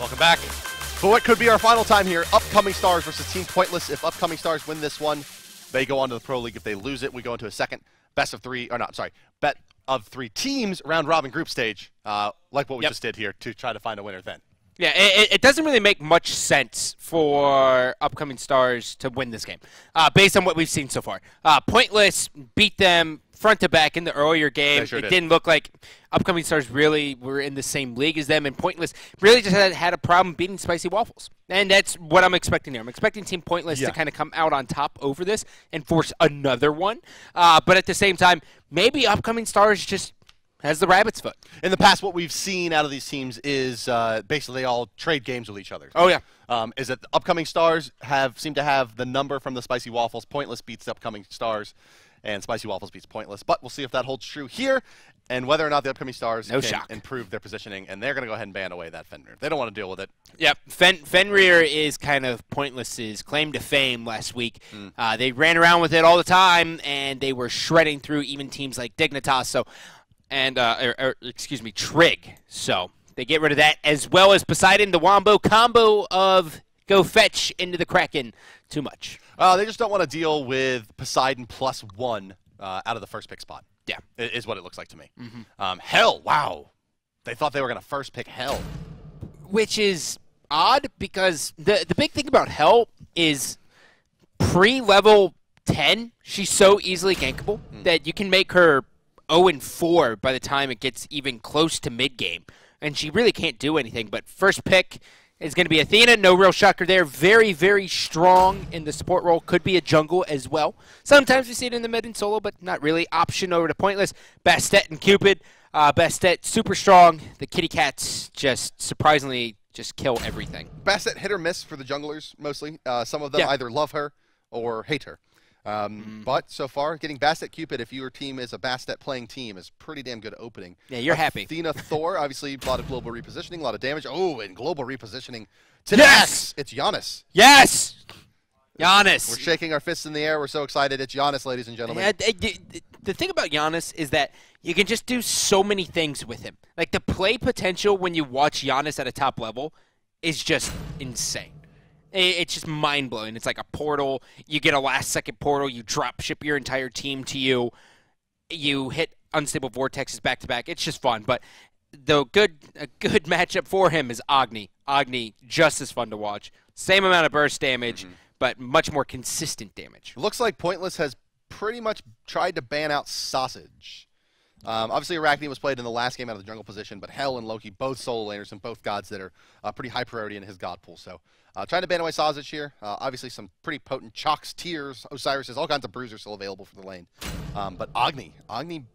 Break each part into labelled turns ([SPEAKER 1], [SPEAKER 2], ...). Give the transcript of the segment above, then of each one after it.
[SPEAKER 1] Welcome back.
[SPEAKER 2] For what could be our final time here, Upcoming Stars versus Team Pointless. If Upcoming Stars win this one, they go on to the Pro League. If they lose it, we go into a second best of three, or not, sorry, bet of three teams round robin group stage, like what we just did here, to try to find a winner then.
[SPEAKER 1] Yeah, it doesn't really make much sense for Upcoming Stars to win this game, based on what we've seen so far. Pointless beat them front to back in the earlier game.
[SPEAKER 2] Sure
[SPEAKER 1] it didn't look like Upcoming Stars really were in the same league as them, and Pointless really just had a problem beating Spicy Waffles. And that's what I'm expecting here. I'm expecting Team Pointless to kind of come out on top over this and force another one. But at the same time, maybe Upcoming Stars just has the rabbit's foot.
[SPEAKER 2] In the past, what we've seen out of these teams is basically they all trade games with each other.
[SPEAKER 1] Oh, yeah.
[SPEAKER 2] Is that the Upcoming Stars seem to have the number from the Spicy Waffles. Pointless beats the Upcoming Stars, and Spicy Waffles beats Pointless. But we'll see if that holds true here, and whether or not the Upcoming Stars can improve their positioning. And they're going to go ahead and ban away that Fenrir. They don't want to deal with it.
[SPEAKER 1] Yep. Fenrir is kind of Pointless's claim to fame last week. They ran around with it all the time, and they were shredding through even teams like Dignitas. So, and Trig. So they get rid of that, as well as Poseidon, the Wombo combo of go fetch into the Kraken. Too much.
[SPEAKER 2] They just don't want to deal with Poseidon +1 out of the first pick spot.
[SPEAKER 1] Yeah.
[SPEAKER 2] Is what it looks like to me. Hell, wow. They thought they were going to first pick Hell.
[SPEAKER 1] Which is odd, because the big thing about Hell is pre-level 10, she's so easily gankable that you can make her 0-4 by the time it gets even close to mid-game. And she really can't do anything. But first pick is going to be Athena. No real shocker there. Very, very strong in the support role. Could be a jungle as well. Sometimes we see it in the mid and solo, but not really. Option over to Pointless. Bastet and Cupid. Bastet super strong. The kitty cats just surprisingly just kill everything.
[SPEAKER 2] Bastet hit or miss for the junglers mostly. Some of them either love her or hate her. But so far, getting Bastet Cupid, if your team is a Bastet playing team, is pretty damn good opening.
[SPEAKER 1] Yeah, you're happy.
[SPEAKER 2] Athena Thor, obviously a lot of global repositioning, a lot of damage. Oh, and global repositioning to Max. It's Giannis.
[SPEAKER 1] Yes! Giannis.
[SPEAKER 2] We're shaking our fists in the air. We're so excited. It's Giannis, ladies and gentlemen.
[SPEAKER 1] The thing about Giannis is that you can just do so many things with him. Like, the play potential when you watch Giannis at a top level is just insane. It's just mind-blowing. It's like a portal. You get a last-second portal. You drop ship your entire team to you. You hit unstable vortexes back-to-back. It's just fun. But a good matchup for him is Agni. Agni, just as fun to watch. Same amount of burst damage, but much more consistent damage.
[SPEAKER 2] Looks like Pointless has pretty much tried to ban out Sausage. Obviously, Arachne was played in the last game out of the jungle position, but Hell and Loki, both solo laners and both gods that are pretty high priority in his god pool. So trying to ban away Sausage here. Obviously, some pretty potent Chalks, Tears, Osiris, all kinds of bruisers still available for the lane. But Agni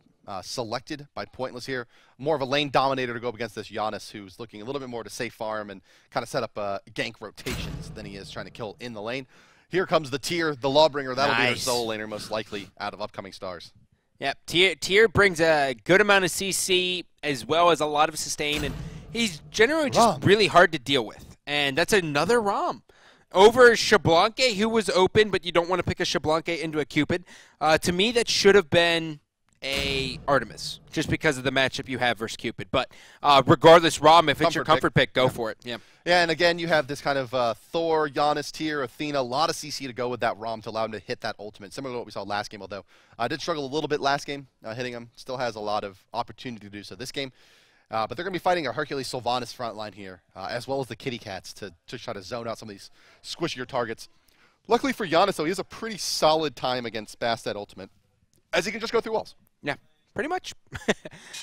[SPEAKER 2] selected by Pointless here. More of a lane dominator to go up against this Giannis, who's looking a little bit more to safe farm and kind of set up gank rotations than he is trying to kill in the lane. Here comes the Tear, the Lawbringer. That'll be their solo laner, most likely, out of Upcoming Stars.
[SPEAKER 1] Yep, Tyr brings a good amount of CC as well as a lot of sustain, and he's generally just really hard to deal with. And that's another ROM. Over Shablanque, who was open, but you don't want to pick a Shablanque into a Cupid. To me, that should have been a Artemis, just because of the matchup you have versus Cupid. But regardless, ROM, if it's your comfort pick, go for it. Yeah.
[SPEAKER 2] Yeah, and again, you have this kind of Thor, Giannis, Tyr, Athena, a lot of CC to go with that ROM to allow him to hit that ultimate, similar to what we saw last game, although I did struggle a little bit last game hitting him. Still has a lot of opportunity to do so this game. But they're going to be fighting a Hercules Sylvanas front line here, as well as the Kitty Cats to try to zone out some of these squishier targets. Luckily for Giannis, though, he has a pretty solid time against Bastet ultimate, as he can just go through walls.
[SPEAKER 1] Yeah. Pretty much.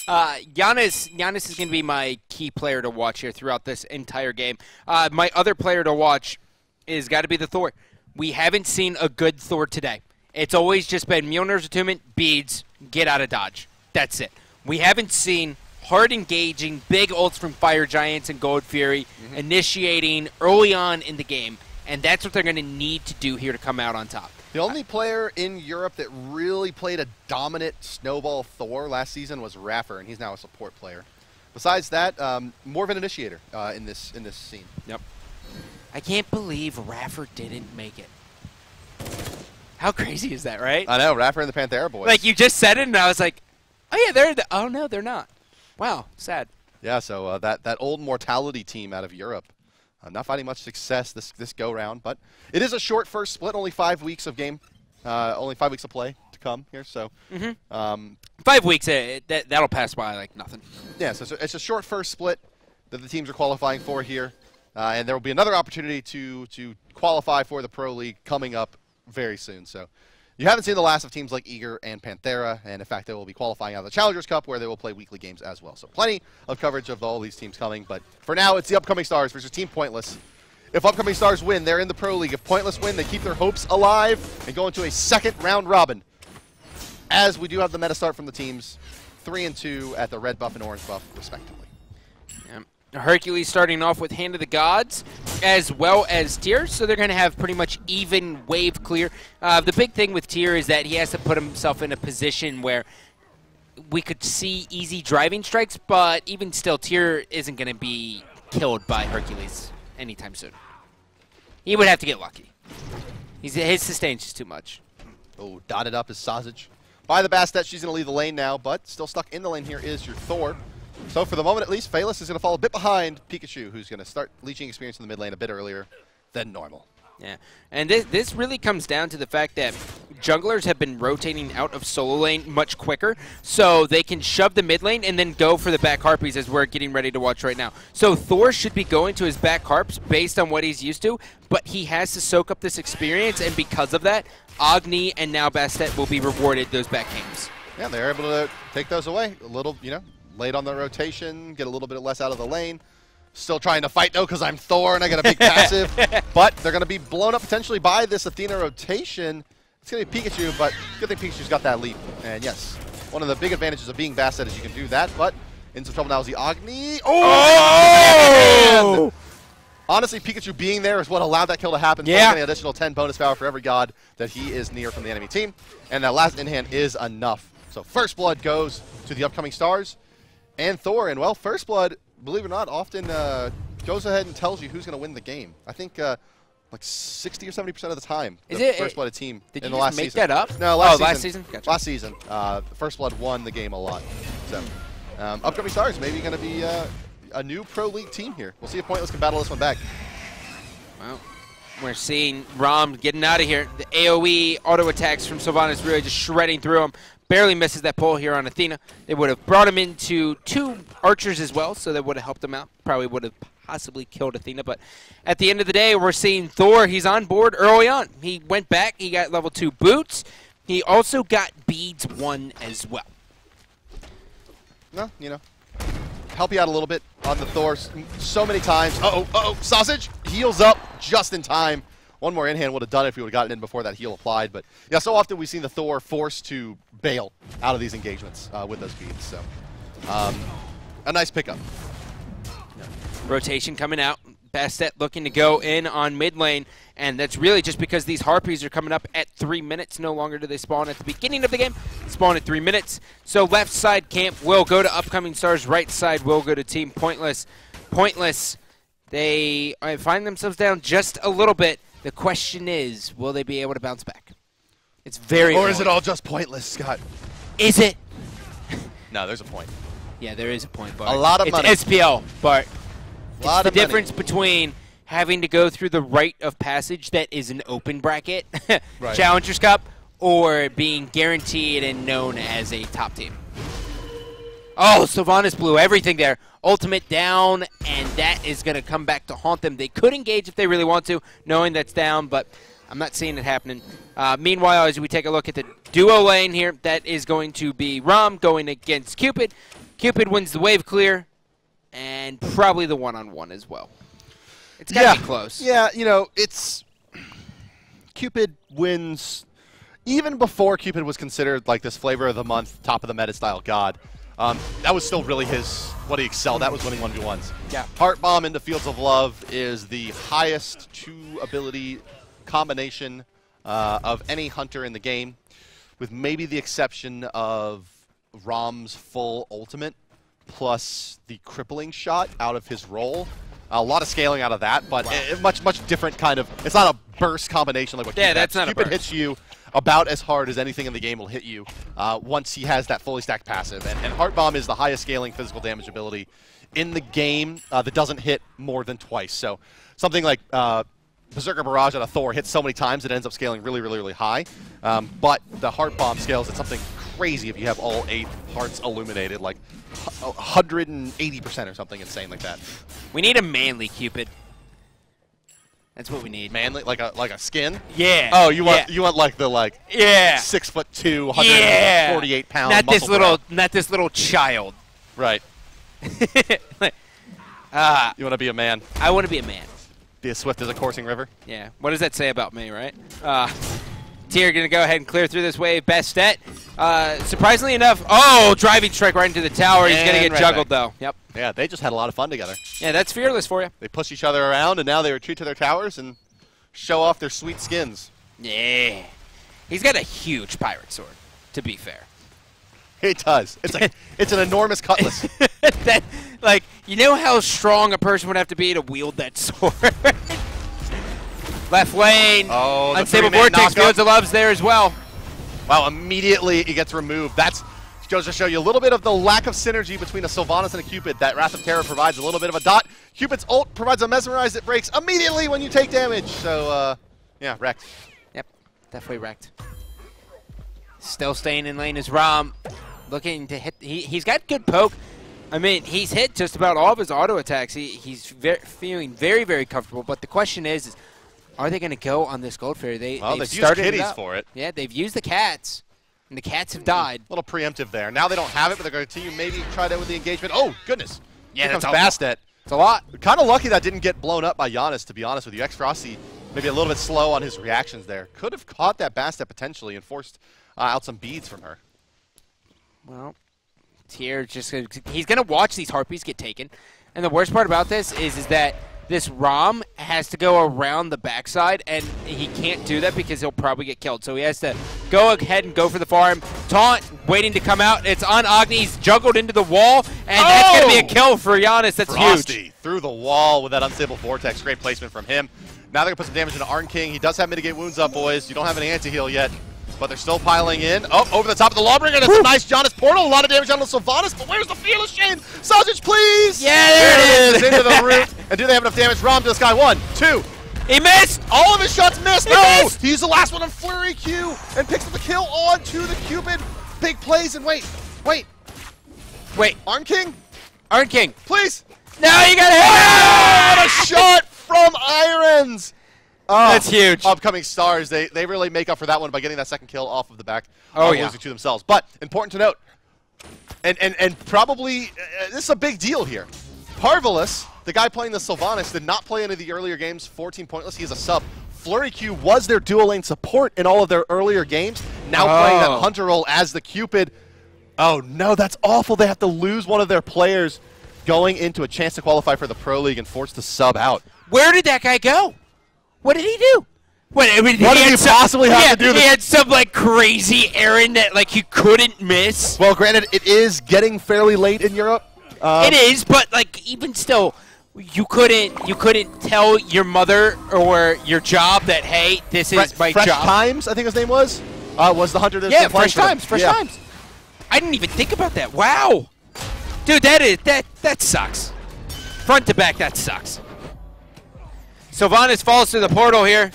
[SPEAKER 1] Giannis is going to be my key player to watch here throughout this entire game. My other player to watch is got to be the Thor. We haven't seen a good Thor today. It's always just been Mjolnir's Attunement, beads, get out of dodge. That's it. We haven't seen hard engaging, big ults from Fire Giants and Gold Fury, initiating early on in the game, and that's what they're going to need to do here to come out on top.
[SPEAKER 2] The only player in Europe that really played a dominant Snowball Thor last season was Raffer, and he's now a support player. Besides that, more of an initiator in this scene.
[SPEAKER 1] Yep. I can't believe Raffer didn't make it. How crazy is that, right?
[SPEAKER 2] I know, Raffer and the Panthera boys.
[SPEAKER 1] Like, you just said it, and I was like, oh, yeah, oh, no, they're not. Wow, sad.
[SPEAKER 2] Yeah, so that old Mortality team out of Europe Not finding much success this go round, but it is a short first split. Only 5 weeks of game, only 5 weeks of play to come here. So
[SPEAKER 1] 5 weeks, that'll pass by like nothing.
[SPEAKER 2] Yeah, so it's a short first split that the teams are qualifying for here, and there will be another opportunity to qualify for the Pro League coming up very soon. So you haven't seen the last of teams like Eager and Panthera, and in fact they will be qualifying out of the Challengers Cup where they will play weekly games as well. So plenty of coverage of all these teams coming, but for now it's the Upcoming Stars versus Team Pointless. If Upcoming Stars win, they're in the Pro League. If Pointless win, they keep their hopes alive and go into a second round robin. As we do have the meta start from the teams, 3 and 2 at the red buff and orange buff, respectively.
[SPEAKER 1] Hercules starting off with Hand of the Gods as well as Tyr, so they're going to have pretty much even wave clear. The big thing with Tyr is that he has to put himself in a position where we could see easy driving strikes, but even still, Tyr isn't going to be killed by Hercules anytime soon. He would have to get lucky. His sustain's just too much.
[SPEAKER 2] Oh, dotted up is Sausage. By the Bastet, she's going to leave the lane now, but still stuck in the lane here is your Thor. So for the moment, at least, Phaelus is going to fall a bit behind Pikachu, who's going to start leeching experience in the mid lane a bit earlier than normal.
[SPEAKER 1] Yeah, and this really comes down to the fact that junglers have been rotating out of solo lane much quicker, so they can shove the mid lane and then go for the back harpies as we're getting ready to watch right now. So Thor should be going to his back harps based on what he's used to, but he has to soak up this experience, and because of that, Agni and now Bastet will be rewarded those back games.
[SPEAKER 2] Yeah, they're able to take those away a little, late on the rotation, get a little bit less out of the lane. Still trying to fight, though, because I'm Thor and I got a big passive. But they're going to be blown up potentially by this Athena rotation. It's going to be Pikachu, but good thing Pikachu's got that leap. And yes, one of the big advantages of being Bastet is you can do that, but in some trouble now is the Agni. Oh! Honestly, Pikachu being there is what allowed that kill to happen.
[SPEAKER 1] Yeah.
[SPEAKER 2] Getting an additional 10 bonus power for every god that he is near from the enemy team. And that last in-hand is enough. So First Blood goes to the Upcoming Stars. And Thor, and well, First Blood, believe it or not, often goes ahead and tells you who's going to win the game. I think like 60 or 70% of the time, First Blood team in the last season.
[SPEAKER 1] Did you just make that up?
[SPEAKER 2] No,
[SPEAKER 1] last season? Gotcha.
[SPEAKER 2] Last season, First Blood won the game a lot. So, Upcoming Stars maybe going to be a new Pro League team here. We'll see if Pointless can battle this one back.
[SPEAKER 1] Well, we're seeing Rom getting out of here. The AoE auto attacks from Sylvanas really just shredding through him. Barely misses that pull here on Athena. They would have brought him into 2 archers as well, so that would have helped him out. Probably would have possibly killed Athena, but at the end of the day, we're seeing Thor. He's on board early on. He went back. He got level 2 boots. He also got beads 1 as well.
[SPEAKER 2] No, help you out a little bit on the Thor so many times. Sausage heals up just in time. One more in-hand would have done it if he would have gotten in before that heal applied. But yeah, so often we've seen the Thor forced to bail out of these engagements with those beads. So a nice pickup.
[SPEAKER 1] Rotation coming out. Bastet looking to go in on mid lane, and that's really just because these Harpies are coming up at 3 minutes. No longer do they spawn at the beginning of the game. They spawn at 3 minutes. So left side camp will go to Upcoming Stars. Right side will go to Team Pointless. Pointless, they find themselves down just a little bit. The question is, will they be able to bounce back? It's very
[SPEAKER 2] Or is it all just Pointless, Scott?
[SPEAKER 1] Is it?
[SPEAKER 2] No, there's a point.
[SPEAKER 1] Yeah, there is a point, Bart.
[SPEAKER 2] A lot of money.
[SPEAKER 1] It's SPL, Bart.
[SPEAKER 2] It's
[SPEAKER 1] the difference between having to go through the rite of passage that is an open bracket,
[SPEAKER 2] right.
[SPEAKER 1] Challengers Cup, or being guaranteed and known as a top team. Oh, Sylvanas blew everything there. Ultimate down, and that is going to come back to haunt them. They could engage if they really want to, knowing that's down, but I'm not seeing it happening. Meanwhile, as we take a look at the duo lane here, that is going to be Rom going against Cupid. Cupid wins the wave clear, and probably the one-on-one as well. It's got to be close.
[SPEAKER 2] Yeah, it's Cupid wins. Even before Cupid was considered like this flavor of the month, top of the meta style god, that was still really what he excelled. That was winning 1v1s.
[SPEAKER 1] Yeah.
[SPEAKER 2] Heart Bomb into Fields of Love is the highest 2 ability combination of any hunter in the game, with maybe the exception of Rom's full ultimate plus the crippling shot out of his roll. A lot of scaling out of that, but much different kind of. It's not a burst combination like what Cupid
[SPEAKER 1] that's not
[SPEAKER 2] Cupid
[SPEAKER 1] a burst.
[SPEAKER 2] hits you about as hard as anything in the game will hit you once he has that fully stacked passive. And Heart Bomb is the highest scaling physical damage ability in the game that doesn't hit more than twice. So something like Berserker Barrage on a Thor hits so many times it ends up scaling really, really, really high. But the Heart Bomb scales at something crazy if you have all 8 hearts illuminated, like 180% or something insane like that.
[SPEAKER 1] We need a manly Cupid. That's what we need.
[SPEAKER 2] Manly, like a skin.
[SPEAKER 1] Yeah.
[SPEAKER 2] Oh, you want like the 6'2", 148 pound.
[SPEAKER 1] Not this
[SPEAKER 2] muscle
[SPEAKER 1] not this little child.
[SPEAKER 2] Right. You want to be a man.
[SPEAKER 1] I want to be a man.
[SPEAKER 2] Be as swift as a coursing river.
[SPEAKER 1] Yeah. What does that say about me, right? Tier going to go ahead and clear through this wave. Bastet. Surprisingly enough, driving strike right into the tower. He's going to get juggled, though. Yep.
[SPEAKER 2] Yeah, they just had a lot of fun together.
[SPEAKER 1] Yeah, that's fearless for you.
[SPEAKER 2] They push each other around, and now they retreat to their towers and show off their sweet skins.
[SPEAKER 1] Yeah. He's got a huge pirate sword, to be fair.
[SPEAKER 2] He does. It's an enormous cutlass.
[SPEAKER 1] You know how strong a person would have to be to wield that sword? Left lane.
[SPEAKER 2] Oh, the
[SPEAKER 1] Unstable
[SPEAKER 2] three-man
[SPEAKER 1] Vortex
[SPEAKER 2] knockup.
[SPEAKER 1] Fields of Love's there as well.
[SPEAKER 2] Wow, immediately he gets removed. That goes to show you a little bit of the lack of synergy between a Sylvanas and a Cupid. That Wrath of Terror provides a little bit of a dot. Cupid's ult provides a Mesmerize that breaks immediately when you take damage. So, yeah, wrecked.
[SPEAKER 1] Yep, definitely wrecked. Still staying in lane is Rom. Looking to hit. He's got good poke. I mean, he's hit just about all of his auto attacks. He's feeling very, very comfortable. But the question is are they going to go on this Gold Fairy? They've
[SPEAKER 2] used kitties for it.
[SPEAKER 1] Yeah, they've used the cats, and the cats have died.
[SPEAKER 2] A little preemptive there. Now they don't have it, but they're going to continue maybe try that with the engagement. Oh, goodness.
[SPEAKER 1] Yeah,
[SPEAKER 2] Here comes Bastet.
[SPEAKER 1] It's a lot.
[SPEAKER 2] Kind of lucky that didn't get blown up by Giannis, to be honest with you. X-Frosty maybe a little bit slow on his reactions there. Could have caught that Bastet potentially and forced out some beads from her.
[SPEAKER 1] Well, Tier he's going to watch these Harpies get taken. And the worst part about this is that this Rom has to go around the backside, and he can't do that because he'll probably get killed. So he has to go ahead and go for the farm. Taunt waiting to come out. It's on Agni. He's juggled into the wall, and that's going to be a kill for Giannis. That's
[SPEAKER 2] Frosty
[SPEAKER 1] huge.
[SPEAKER 2] Through the wall with that Unstable Vortex. Great placement from him. Now they're going to put some damage into Arn King. He does have mitigate wounds up, boys. You don't have any anti-heal yet, but they're still piling in. Oh, over the top of the Lawbringer. That's a nice Giannis portal. A lot of damage on the Sylvanas, but where's the Fearless Chain? Sausage, please!
[SPEAKER 1] Yeah, there it is!
[SPEAKER 2] Into the root. And do they have enough damage? Rom to this guy. 1, 2.
[SPEAKER 1] He missed!
[SPEAKER 2] All of his shots missed!
[SPEAKER 1] He
[SPEAKER 2] No!
[SPEAKER 1] missed!
[SPEAKER 2] He's the last one on Flurry Q and picks up the kill on to the Cupid. Big plays and wait. Arn King?
[SPEAKER 1] Arn King.
[SPEAKER 2] Please!
[SPEAKER 1] No, you got to hit!
[SPEAKER 2] Oh, what a shot from hi-rez! Oh,
[SPEAKER 1] that's huge.
[SPEAKER 2] Upcoming stars, they really make up for that one by getting that second kill off of the back. Losing to themselves. But important to note, and probably this is a big deal here. Parvulus, the guy playing the Sylvanas, did not play any of the earlier games. 14 pointless. He is a sub. Flurry Q was their dual lane support in all of their earlier games. Now playing that hunter role as the Cupid. Oh no, that's awful. They have to lose one of their players going into a chance to qualify for the Pro League and forced to sub out.
[SPEAKER 1] Where did that guy go? What did he do? What did he
[SPEAKER 2] possibly have to do?
[SPEAKER 1] He had some crazy errand that he couldn't miss.
[SPEAKER 2] Well, granted, it is getting fairly late in Europe.
[SPEAKER 1] It is, but even still, you couldn't tell your mother or your job that, hey, this is my
[SPEAKER 2] Fresh
[SPEAKER 1] job.
[SPEAKER 2] Times, I think his name was the hunter.
[SPEAKER 1] Yeah, Fresh Times. I didn't even think about that. Wow, dude, that sucks. Front to back, that sucks. Sylvanas falls through the portal here.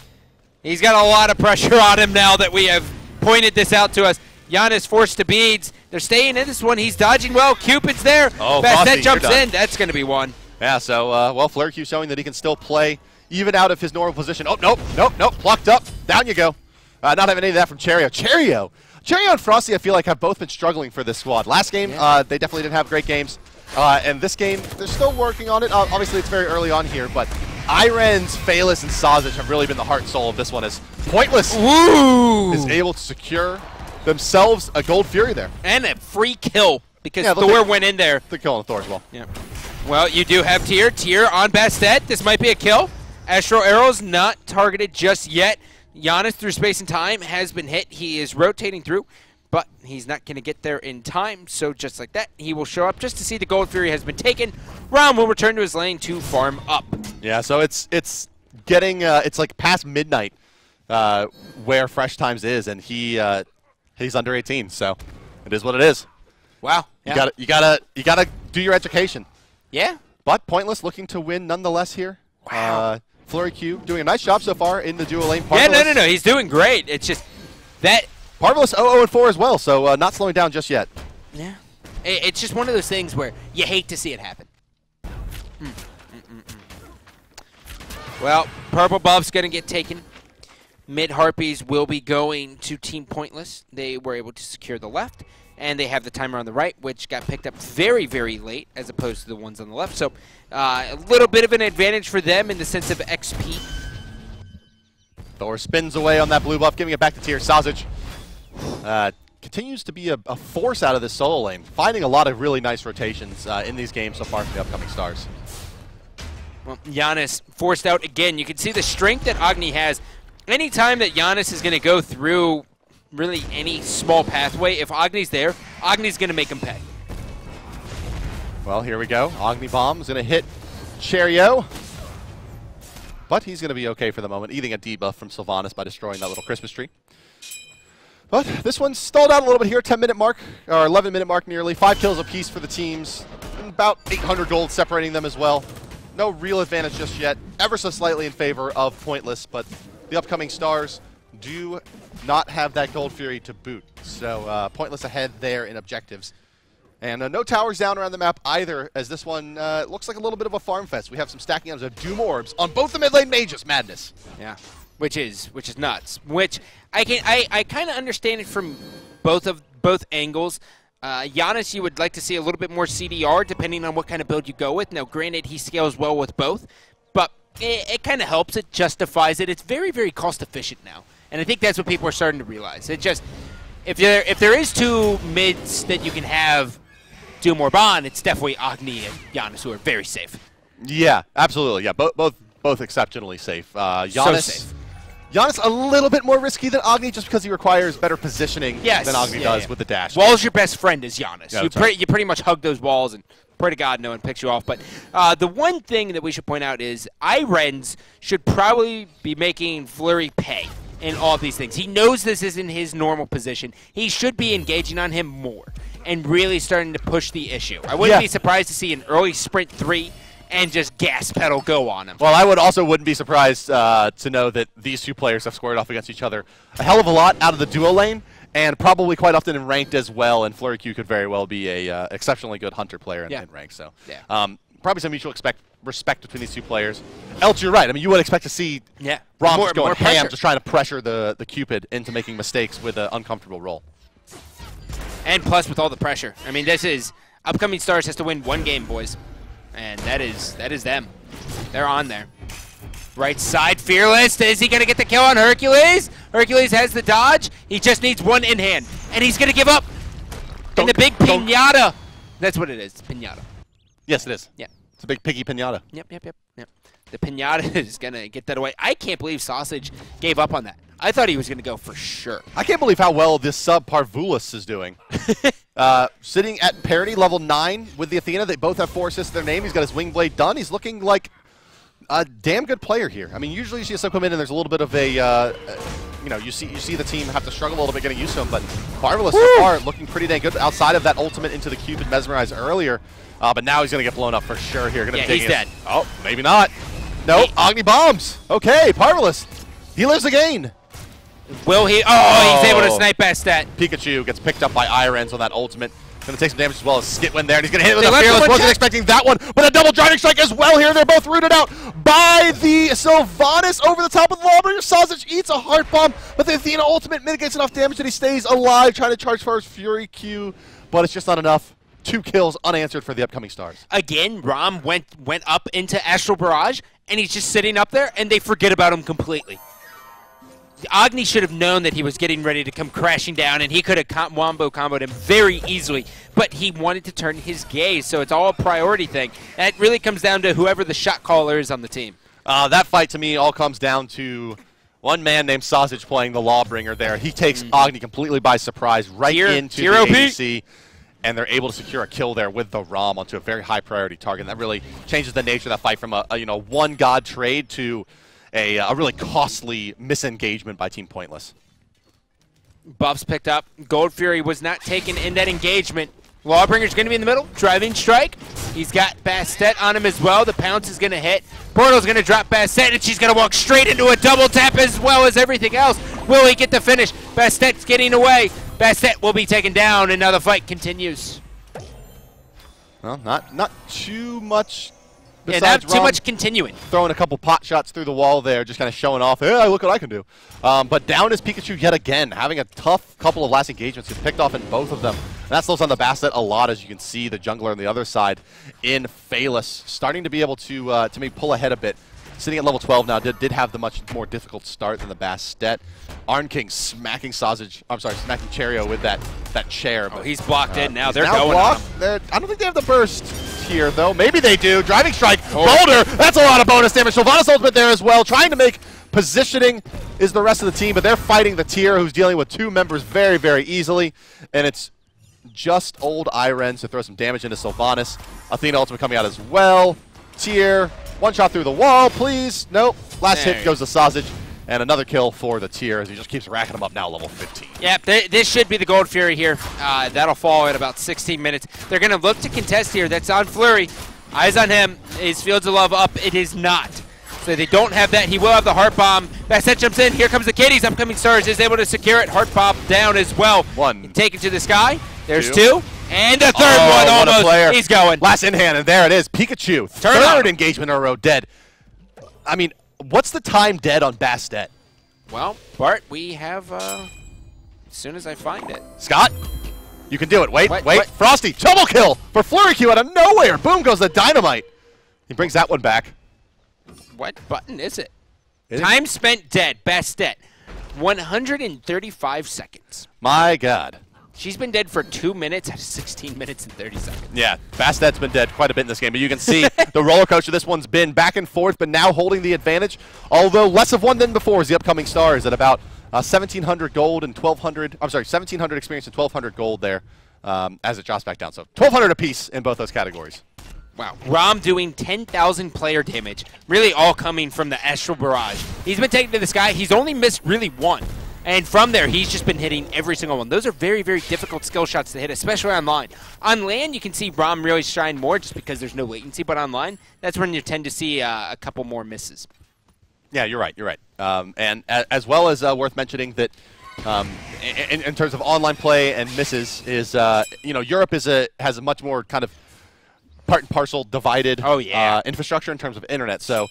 [SPEAKER 1] He's got a lot of pressure on him now that we have pointed this out to us. Giannis forced to beads. They're staying in this one. He's dodging well. Cupid's there.
[SPEAKER 2] Oh,
[SPEAKER 1] Bastet jumps in. That's going to be one.
[SPEAKER 2] Yeah, so, Flurry Q showing that he can still play even out of his normal position. Oh, nope. Plucked up. Down you go. Not having any of that from Cherio. Cherio and Frosty, I feel like, have both been struggling for this squad. Last game, they definitely didn't have great games. And this game, they're still working on it. Obviously, it's very early on here, but hi-rez, Phaelus, and Sausage have really been the heart and soul of this one. As Pointless is able to secure themselves a Gold Fury there.
[SPEAKER 1] And a free kill because Thor went in there.
[SPEAKER 2] The kill on Thor as well.
[SPEAKER 1] Yeah. Well, you do have Tier on Bastet. This might be a kill. Astral Arrows not targeted just yet. Giannis, through space and time, has been hit. He is rotating through, but he's not going to get there in time. So just like that, he will show up just to see the Gold Fury has been taken. Rom will return to his lane to farm up.
[SPEAKER 2] Yeah, so it's getting it's like past midnight where Fresh Times is, and he's under 18, so it is what it is.
[SPEAKER 1] Wow.
[SPEAKER 2] You gotta do your education.
[SPEAKER 1] Yeah.
[SPEAKER 2] But Pointless looking to win nonetheless here.
[SPEAKER 1] Wow.
[SPEAKER 2] Flurry Q doing a nice job so far in the duo lane.
[SPEAKER 1] Yeah, no. He's doing great. It's just that.
[SPEAKER 2] Parvulus 0-0-4 as well, so not slowing down just yet.
[SPEAKER 1] Yeah. It's just one of those things where you hate to see it happen. Well, purple buff's going to get taken. Mid Harpies will be going to Team Pointless. They were able to secure the left, and they have the timer on the right, which got picked up very, very late as opposed to the ones on the left. So a little bit of an advantage for them in the sense of XP.
[SPEAKER 2] Thor spins away on that blue buff, giving it back to Tier. Sausage continues to be a force out of this solo lane, finding a lot of really nice rotations in these games so far from the upcoming stars.
[SPEAKER 1] Well, Giannis forced out again. You can see the strength that Agni has. Anytime that Giannis is going to go through really any small pathway, if Agni's there, Agni's going to make him pay.
[SPEAKER 2] Well, here we go. Agni Bomb is going to hit Cherio. But he's going to be okay for the moment, eating a debuff from Sylvanas by destroying that little Christmas tree. But this one's stalled out a little bit here, 10-minute mark, or 11-minute mark nearly. 5 kills apiece for the teams, and about 800 gold separating them as well. No real advantage just yet, ever so slightly in favor of Pointless, but the upcoming stars do not have that Gold Fury to boot. So Pointless ahead there in objectives. And no towers down around the map either, as this one looks like a little bit of a farm fest. We have some stacking items of Doom Orbs on both the mid lane mages. Madness.
[SPEAKER 1] Yeah, which is nuts. Which I kind of understand it from both angles. Giannis, you would like to see a little bit more CDR depending on what kind of build you go with. Now, granted, he scales well with both, but it kind of helps. It justifies it. It's very, very cost efficient now, and I think that's what people are starting to realize. It just if there is 2 mids that you can have do more bond, it's definitely Agni and Giannis who are very safe.
[SPEAKER 2] Yeah, absolutely. Yeah, both exceptionally safe. Giannis,
[SPEAKER 1] so safe.
[SPEAKER 2] Giannis a little bit more risky than Agni just because he requires better positioning than Agni does with the dash.
[SPEAKER 1] Wall's your best friend is Giannis.
[SPEAKER 2] Yeah,
[SPEAKER 1] you pretty much hug those walls and pray to God no one picks you off. But the one thing that we should point out is hi-rez should probably be making Flurry pay in all of these things. He knows this isn't his normal position. He should be engaging on him more and really starting to push the issue. I wouldn't be surprised to see an early sprint 3 and just gas pedal go on him.
[SPEAKER 2] Well, I wouldn't be surprised to know that these 2 players have squared off against each other a hell of a lot out of the duo lane, and probably quite often in ranked as well. And Flurry Q could very well be a exceptionally good hunter player in ranked. So, probably some mutual respect between these 2 players. Else, you're right. I mean, you would expect to see Rom just going ham, just trying to pressure the Cupid into making mistakes with an uncomfortable role.
[SPEAKER 1] And plus, with all the pressure, I mean, this is upcoming stars has to win 1 game, boys. And that is them. They're on there. Right side, Fearless. Is he going to get the kill on Hercules? Hercules has the dodge. He just needs 1 in hand. And he's going to give up. And the big pinata. That's what it is. It's pinata.
[SPEAKER 2] Yes, it is.
[SPEAKER 1] Yeah.
[SPEAKER 2] It's a big piggy pinata.
[SPEAKER 1] Yep. The pinata is going to get that away. I can't believe Sausage gave up on that. I thought he was going to go for sure.
[SPEAKER 2] I can't believe how well this sub Parvulus is doing. Sitting at parity level 9 with the Athena. They both have 4 assists to their name. He's got his wing blade done. He's looking like a damn good player here. I mean, usually you see a sub come in and there's a little bit of a, you see the team have to struggle a little bit getting used to him. But Parvulus so far looking pretty dang good outside of that ultimate into the Cupid Mesmerize earlier. But now he's going to get blown up for sure here.
[SPEAKER 1] He's dead.
[SPEAKER 2] Oh, maybe not. No, Agni Bombs. Okay, Parvulus. He lives again.
[SPEAKER 1] Will he? Oh, he's able to snipe past that.
[SPEAKER 2] Pikachu gets picked up by hi-rez on that ultimate. Going to take some damage as well as Skit went there, and he's going to hit it with a Fearless. Wasn't expecting that one, but a double driving strike as well here. They're both rooted out by the Sylvanas over the top of the Lawbringer. Sausage eats a heart bomb, but the Athena ultimate mitigates enough damage that he stays alive, trying to charge for his Fury Q, but it's just not enough. 2 kills unanswered for the upcoming stars.
[SPEAKER 1] Again, Rom went up into Astral Barrage, and he's just sitting up there, and they forget about him completely. Agni should have known that he was getting ready to come crashing down, and he could have wombo comboed him very easily, but he wanted to turn his gaze, so it's all a priority thing. And it really comes down to whoever the shot caller is on the team.
[SPEAKER 2] That fight, to me, all comes down to one man named Sausage playing the Lawbringer there. He takes Agni completely by surprise right into the ADC, and they're able to secure a kill there with the Rom onto a very high priority target. And that really changes the nature of that fight from a one god trade to a really costly misengagement by Team Pointless.
[SPEAKER 1] Buffs picked up. Gold Fury was not taken in that engagement. Lawbringer's going to be in the middle. Driving strike. He's got Bastet on him as well. The pounce is going to hit. Portal's going to drop Bastet, and she's going to walk straight into a double tap as well as everything else. Will he get the finish? Bastet's getting away. Bastet will be taken down, and now the fight continues.
[SPEAKER 2] Well, not too much.
[SPEAKER 1] Yeah, not too much continuing.
[SPEAKER 2] Throwing a couple pot shots through the wall there, just kind of showing off, hey, look what I can do. But down is Pikachu yet again, having a tough couple of last engagements. He's picked off in both of them. And that slows on the Bastet a lot, as you can see the jungler on the other side in Phalus starting to be able to maybe pull ahead a bit. Sitting at level 12 now, did have the much more difficult start than the Bastet. Arn King smacking smacking Cherio with that chair.
[SPEAKER 1] But, he's blocked in now. They're
[SPEAKER 2] now
[SPEAKER 1] going
[SPEAKER 2] blocked.
[SPEAKER 1] on him.
[SPEAKER 2] I don't think they have the burst here, though. Maybe they do. Driving strike. Boulder. That's a lot of bonus damage. Sylvanas ultimate there as well. Trying to make positioning is the rest of the team, but they're fighting the tier who's dealing with 2 members very, very easily. And it's just old hi-rez to throw some damage into Sylvanas. Athena ultimate coming out as well. Tier. One shot through the wall, please. Nope. Last hit goes to Sausage. And another kill for the tier as he just keeps racking them up now, level 15.
[SPEAKER 1] Yep, this should be the Gold Fury here. That'll fall in about 16 minutes. They're going to look to contest here. That's on Fleury. Eyes on him. Is Fields of Love up? It is not. So they don't have that. He will have the Heart Bomb. Bastet jumps in. Here comes the Kitties. Upcoming Stars is able to secure it. Heart Bomb down as well.
[SPEAKER 2] One.
[SPEAKER 1] Take it to the sky. There's 2. And a third one almost.
[SPEAKER 2] Player.
[SPEAKER 1] He's going.
[SPEAKER 2] Last in hand, and there it is. Pikachu, third engagement in a row, dead. I mean, what's the time dead on Bastet?
[SPEAKER 1] Well, Bart, we have, as soon as I find it.
[SPEAKER 2] Scott, you can do it. Wait. Frosty, double kill for Flurry Q out of nowhere. Boom goes the dynamite. He brings that one back.
[SPEAKER 1] What button is it? Time spent dead, Bastet. 135 seconds.
[SPEAKER 2] My God.
[SPEAKER 1] She's been dead for 2 minutes out of 16 minutes and 30 seconds.
[SPEAKER 2] Yeah, Bastet's been dead quite a bit in this game, but you can see the roller coaster this one's been back and forth, but now holding the advantage, although less of one than before is the upcoming stars at about 1,700 gold and 1,200, 1,700 experience and 1,200 gold there as it drops back down. So 1,200 apiece in both those categories.
[SPEAKER 1] Wow. Rom doing 10,000 player damage, really all coming from the Astral Barrage. He's been taken to the sky. He's only missed really 1. And from there, he's just been hitting every single one. Those are very, very difficult skill shots to hit, especially online. On land, you can see Rom really shine more just because there's no latency, but online, that's when you tend to see a couple more misses.
[SPEAKER 2] Yeah, you're right. And as well as worth mentioning that in terms of online play and misses is, Europe has a much more kind of part and parcel divided infrastructure in terms of internet. So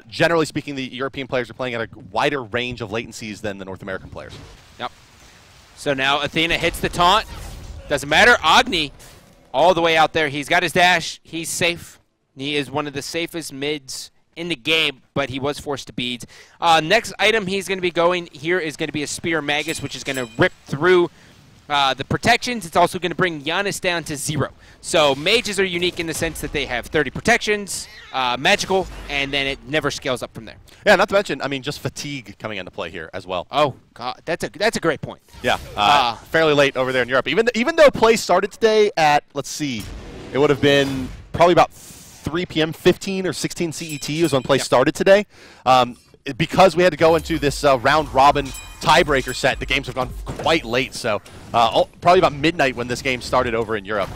[SPEAKER 2] generally speaking, the European players are playing at a wider range of latencies than the North American players.
[SPEAKER 1] Yep. So now Athena hits the taunt. Doesn't matter. Agni all the way out there. He's got his dash. He's safe. He is one of the safest mids in the game, but he was forced to beads. Next item he's going to be going here is going to be a Spear Magus, which is going to rip through the protections. It's also going to bring Giannis down to 0. So mages are unique in the sense that they have 30 protections, magical, and then it never scales up from there.
[SPEAKER 2] Yeah, not to mention, I mean, just fatigue coming into play here as well.
[SPEAKER 1] Oh God, that's a great point.
[SPEAKER 2] Yeah, fairly late over there in Europe. Even though play started today at, let's see, it would have been probably about 3 p.m. 15 or 16 CET was when play started today. Because we had to go into this round robin tiebreaker set, the games have gone quite late, so probably about midnight when this game started over in Europe.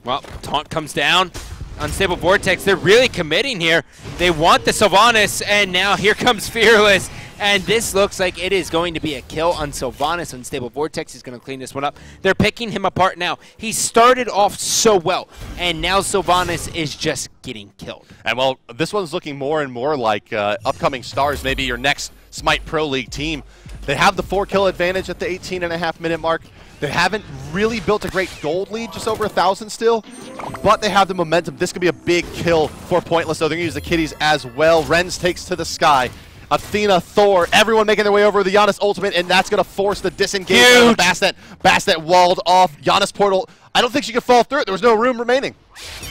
[SPEAKER 1] Well, taunt comes down. Unstable Vortex, they're really committing here. They want the Sylvanas, and now here comes Fearless. And this looks like it is going to be a kill on Sylvanas. Unstable Vortex is going to clean this one up. They're picking him apart now. He started off so well, and now Sylvanas is just getting killed.
[SPEAKER 2] And, well, this one's looking more and more like upcoming stars, maybe your next Smite Pro League team. They have the 4-kill advantage at the 18.5-minute mark. They haven't really built a great gold lead, just over 1,000 still, but they have the momentum. This could be a big kill for Pointless, so they're going to use the Kitties as well. Renz takes to the sky. Athena, Thor, everyone making their way over the Giannis ultimate, and that's going to force the disengage of Bastet. Bastet walled off. Giannis portal, I don't think she could fall through it. There was no room remaining.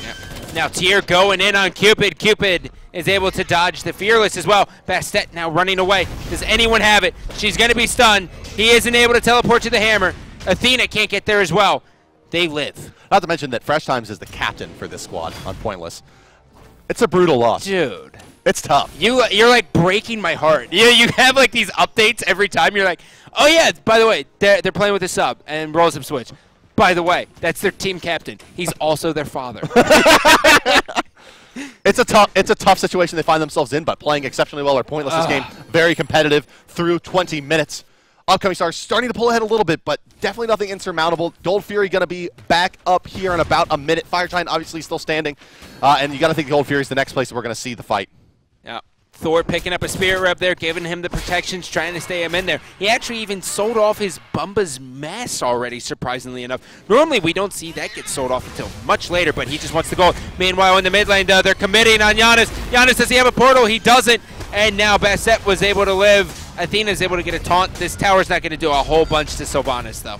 [SPEAKER 1] Yeah. Now Tier going in on Cupid. Cupid is able to dodge the Fearless as well. Bastet now running away. Does anyone have it? She's going to be stunned. He isn't able to teleport to the hammer. Athena can't get there as well. They live.
[SPEAKER 2] Not to mention that Fresh Times is the captain for this squad on Pointless. It's a brutal loss.
[SPEAKER 1] Dude.
[SPEAKER 2] It's tough.
[SPEAKER 1] You're like breaking my heart. You have like these updates every time. You're like, oh yeah, by the way, they're playing with the sub and rolls up switch. By the way, that's their team captain. He's also their father.
[SPEAKER 2] It's a tough situation they find themselves in, but playing exceptionally well or pointless this game. Very competitive through 20 minutes. Upcoming Stars starting to pull ahead a little bit, but definitely nothing insurmountable. Gold Fury going to be back up here in about a minute. Fire Giant obviously still standing, and you got to think Gold Fury is the next place we're going to see the fight.
[SPEAKER 1] Yeah. Thor picking up a spirit rep there, giving him the protections, trying to stay him in there. He actually even sold off his Bumba's mask already, surprisingly enough. Normally, we don't see that get sold off until much later, but he just wants to go. Meanwhile, in the mid lane, they're committing on Giannis. Giannis, does he have a portal? He doesn't. And now Bassett was able to live. Athena's able to get a taunt. This tower's not going to do a whole bunch to Sylvanas, though.